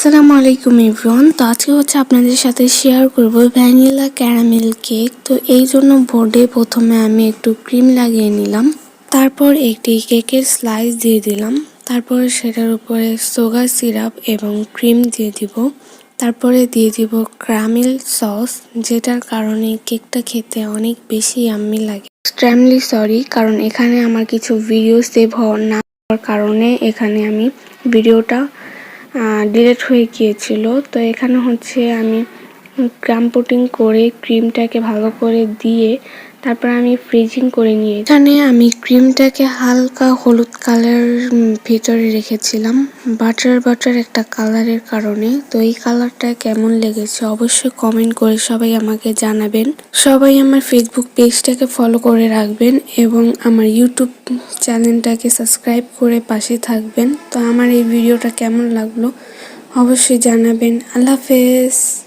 আসসালামু আলাইকুম এভরিওয়ান। তো আজকে হচ্ছে আপনাদের সাথে শেয়ার করব ভ্যানিলা ক্যারামেল কেক। তো এই জন্য বোর্ডে প্রথমে আমি একটু ক্রিম লাগিয়ে নিলাম, তারপর একটি কেকের স্লাইস দিয়ে দিলাম, তারপর সেটার উপরে সুগার সিরাপ এবং ক্রিম দিয়ে দিব, তারপরে দিয়ে দিব ক্যারামেল সস, যেটার কারণে কেকটা খেতে অনেক বেশি ইয়াম্মি লাগে। এক্সট্রিমলি সরি, কারণ এখানে আমার কিছু ভিডিও সেভ না হওয়ার কারণে এখানে আমি ভিডিওটা ডিলিট হয়ে গিয়েছিল। তো এখানে হচ্ছে আমি ক্রাম পুটিং করে ক্রিমটাকে ভালো করে দিয়ে তারপর আমি ফ্রিজিং করে নিয়ে এখানে আমি ক্রিমটাকে হালকা হলুদ কালার ভিতরে রেখেছিলাম বাটার একটা কালারের কারণে। তো এই কালারটা কেমন লেগেছে অবশ্যই কমেন্ট করে সবাই আমাকে জানাবেন। সবাই আমার ফেসবুক পেজটাকে ফলো করে রাখবেন এবং আমার ইউটিউব চ্যানেলটাকে সাবস্ক্রাইব করে পাশে থাকবেন। তো আমার এই ভিডিওটা কেমন লাগলো অবশ্যই জানাবেন। আল্লাহ হাফেজ।